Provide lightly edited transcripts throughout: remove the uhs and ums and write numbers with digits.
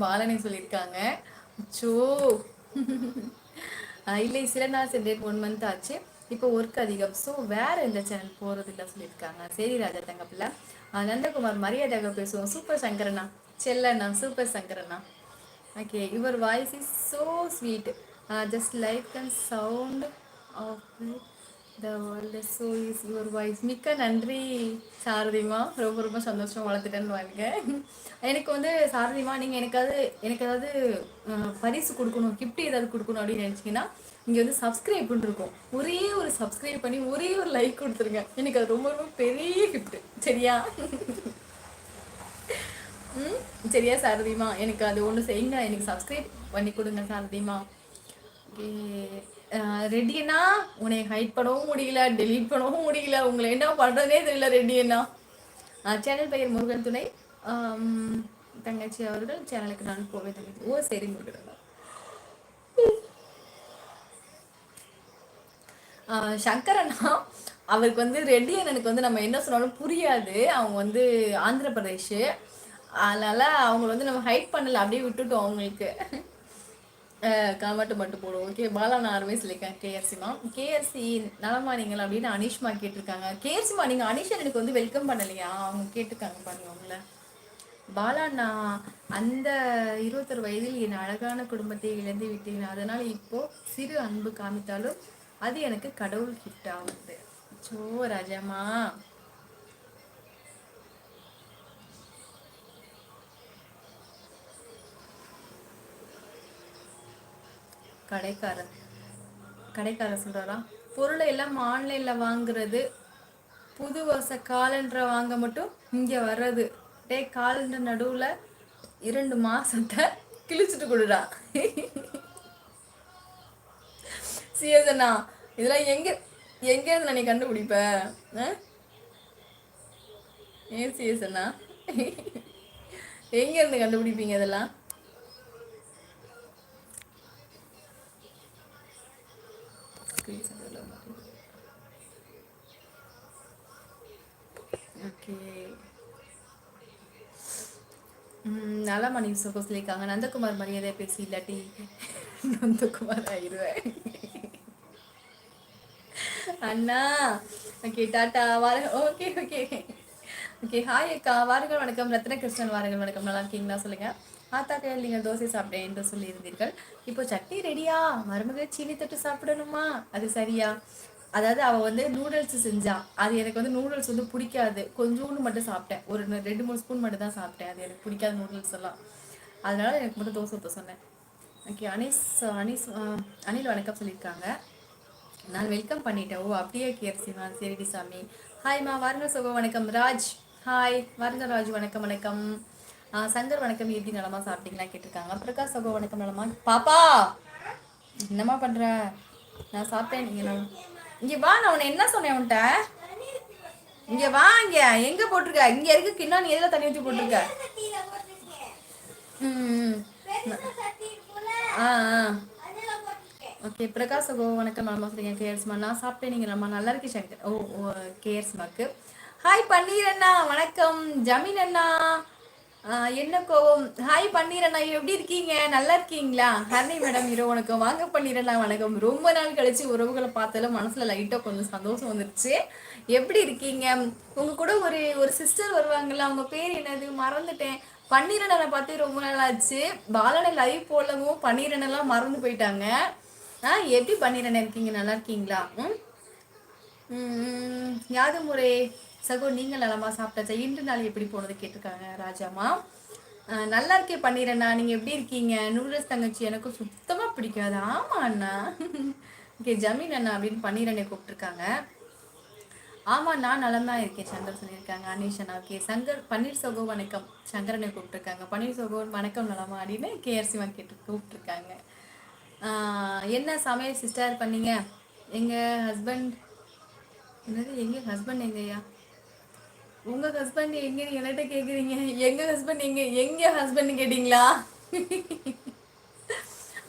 பாலனை சொல்லியிருக்காங்க. சோ இல்லை, சில நாள் சென்றேன், 1 மந்த் ஆச்சு, இப்போ ஒர்க் அதிகம், ஸோ வேற எந்த சேனல் போறது இல்லை சொல்லியிருக்காங்க. சரி ராஜா தங்கப்பில்ல. நந்தகுமார் மரியாதையாக பேசுவோம். சூப்பர் சங்கரண்ணா, செல்லண்ணா, சூப்பர் சங்கரண்ணா. Okay, your voice is so sweet, just like and sound of the world, so is your voice. மிக்க நன்றி சாரதிமா, ரொம்ப ரொம்ப சந்தோஷம், வளர்த்துட்டேன்னு வாங்க. எனக்கு வந்து சாரதிமா, நீங்கள் எனக்கு ஏதாவது பரிசு கொடுக்கணும், கிஃப்ட் ஏதாவது கொடுக்கணும் அப்படின்னு நினச்சிங்கன்னா, இங்கே வந்து சப்ஸ்கிரைப்னு இருக்கும், ஒரே ஒரு சப்ஸ்கிரைப் பண்ணி ஒரே ஒரு லைக் கொடுத்துருங்க, எனக்கு அது ரொம்ப ரொம்ப பெரிய கிஃப்ட். சரியா? சரியா சாரதிமா, எனக்கு அது ஒன்று செய்யுங்க, எனக்கு சப்ஸ்கிரைப் பண்ணி கொடுங்க சாரதிமா. ரெடியண்ணா, உன்னை ஹைட் பண்ணவும் முடியல, டெலீட் பண்ணவும் முடியல, உங்களை என்ன பண்ணுறதே தெரியல ரெடியண்ணா. சேனல் பெயர் முருகன் துணை, தங்கச்சி அவர்கள் சேனலுக்கு நான் போவேன் தங்கச்சி. ஓ சரி முருகன். சங்கரண்ணா, அவருக்கு வந்து ரெட்டி அண்ணனுக்கு வந்து நம்ம என்ன சொன்னாலும் புரியாது, அவங்க வந்து ஆந்திர பிரதேஷ், அதனால அவங்க வந்து நம்ம ஹைட் பண்ணல, அப்படியே விட்டுட்டோம் அவங்களுக்கு. கமெண்ட் மட்டும் போடுவோம். ஓகே, பாலா நான் ஆர்வே சொல்லியிருக்கேன். கேஎஸ்சிமா, கேஎஸ்சி நலமா நீங்கள் அப்படின்னு அனிஷ்மா கேட்டிருக்காங்க. கேஎஸ்சிமா, நீங்கள் அனிஷா எனக்கு வந்து வெல்கம் பண்ணலையா? அவங்க கேட்டிருக்காங்க பாருங்க உங்களை. பாலா, நான் அந்த 21 வயதில் என் அழகான குடும்பத்தை இழந்து விட்டேன், அதனால் இப்போ சிறு அன்பு காமித்தாலும் அது எனக்கு கடவுள் கிஃப்ட் ஆகுது. சோ ராஜாமா, கடைக்காரர் கடைக்காரர் சொல்றாரா, பொருளை எல்லாம் ஆன்லைன்ல வாங்குறது, புது வருஷ காலண்டரை வாங்க மட்டும் இங்க வர்றது, டே காலண்டர் நடுவுல 2 மாசத்தை கிழிச்சிட்டு கொடுடா. சிஎஸ்ண்ணா, இதெல்லாம் எங்க இருந்து நீ கண்டுபிடிப்ப? ஏன் சிஎஸ்ண்ணா, எங்க இருந்து கண்டுபிடிப்பீங்க இதெல்லாம்? ஓகே, நலமணி சொல்லியிருக்காங்க. நந்தகுமார் மரியாதை பேசி, இல்லாட்டி நந்தகுமார் ஆயிடுவேன். அண்ணா ஓகே, டாட்டா வார. ஓகே ஓகே ஓகே, ஹாய் அக்கா, வாருங்கள் வணக்கம். ரத்ன கிருஷ்ணன், வாருங்கள் வணக்கம். நல்லா இருக்கீங்களா சொல்லுங்க. ஆத்தா கையில் நீங்கள் தோசை சாப்பிட்டேன் என்று சொல்லியிருந்தீர்கள், இப்போ சட்னி ரெடியா? மருமக சீனி தொட்டு சாப்பிடணுமா? அது சரியா? அதாவது அவள் வந்து நூடுல்ஸ் செஞ்சா, அது எனக்கு வந்து நூடுல்ஸ் வந்து பிடிக்காது, கொஞ்சோண்டு மட்டும் சாப்பிட்டேன், ஒரு 2-3 ஸ்பூன் மட்டும் தான் சாப்பிட்டேன், அது எனக்கு பிடிக்காது நூடுல்ஸ் எல்லாம், அதனால எனக்கு மட்டும் தோசை ஊற்ற சொன்னேன். ஓகே, அனில் வணக்கம் சொல்லியிருக்காங்க, நான் வெல்கம் பண்ணிட்டேன். ஓ அப்படியே கேர்சிமா, சரிடி சாமி. ஹாய்மா, வாருங்க சகோ, வணக்கம். ராஜ் ஹாய், வாருங்க ராஜ், வணக்கம் வணக்கம். சங்கர் வணக்கம், எப்படி நலமா சாப்பிட்டீங்களா கேட்டிருக்காங்க. பிரகாஷ் சகோ வணக்கம், நலமா. பாப்பா என்னம்மா பண்ற? நான் சாப்பிட்டேன், நீங்க இங்க வா, நான் உன்னை என்ன சொன்னேன் உன்ட்ட? இங்க வா, இங்க எங்க போட்டிருக்க? இங்க இருக்கு கிண்ணா, நீ எதுல தண்ணி ஊற்றி போட்டிருக்க? ஆ ஆ ஓகே, பிரகாஷ் சகோ வணக்கம், நலமா சொல்றீங்க. கேஎஸ்மா, நான் சாப்பிட்டேன், நீங்க நம்ம நல்லா இருக்கு சங்கர். ஓ கேஎஸ்மாக்கு ஹாய். பன்னீர் அண்ணா வணக்கம். ஜமீன் அண்ணா, என்ன கோவம்? ஹாய் பன்னீர் அண்ணா, எப்படி இருக்கீங்க? நல்லா இருக்கீங்களா? ஹர்னி மேடம் இரவு வணக்கம். வாங்க பன்னீர் அண்ணா வணக்கம். ரொம்ப நாள் கழிச்சு உறவுகளை பார்த்தாலும் மனசுல லைட்டா கொஞ்சம் சந்தோஷம் வந்துருச்சு. எப்படி இருக்கீங்க? உங்க கூட ஒரு ஒரு சிஸ்டர் வருவாங்கல்ல, அவங்க பேர் என்னது மறந்துட்டேன். பன்னீரண்ணனை பார்த்து ரொம்ப நாள் ஆச்சு. பாலனை லைவ் போடவும் பன்னீரண்ணெல்லாம் மறந்து போயிட்டாங்க. எப்படி பன்னீரண்ணன் இருக்கீங்க? நல்லா இருக்கீங்களா? யாது முறை சகோ, நீங்கள் நலமா சாப்பிட்டாச்சா? இன்று நாள் எப்படி போனது கேட்டிருக்காங்க ராஜாமா. நல்லா இருக்கே பன்னீரண்ணா, நீங்க எப்படி இருக்கீங்க? நூடுல்ஸ் தங்கச்சி எனக்கு சுத்தமா பிடிக்காது. ஆமா அண்ணா. ஓகே, ஜமீன் அண்ணா அப்படின்னு பன்னீரண்ணை கூப்பிட்டுருக்காங்க. ஆமா, நான் நலம்தான் இருக்கேன் சங்கர் சொல்லியிருக்காங்க. அனீஷ் அண்ணா ஓகே. சங்கர் பன்னீர் சகோ வணக்கம், சங்கரனை கூப்பிட்டுருக்காங்க. பன்னீர் சகோ வணக்கம் நலமா அப்படின்னு கேஆர்சி கேட்டு கூப்பிட்டுருக்காங்க. என்ன சமையல் சிஸ்டர் பண்ணீங்க? எங்க ஹஸ்பண்ட் என்னது, எங்க ஹஸ்பண்ட் எங்கய்யா? உங்க ஹஸ்பண்ட் எங்க என்கிட்ட கேக்குறீங்க? எங்க ஹஸ்பண்ட் எங்க? எங்க ஹஸ்பண்ட் கேட்டீங்களா?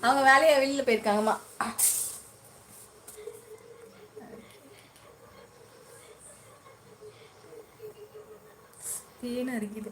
அவங்க வேலையை வெளியில போயிருக்காங்கம்மா. தேன இருக்குது.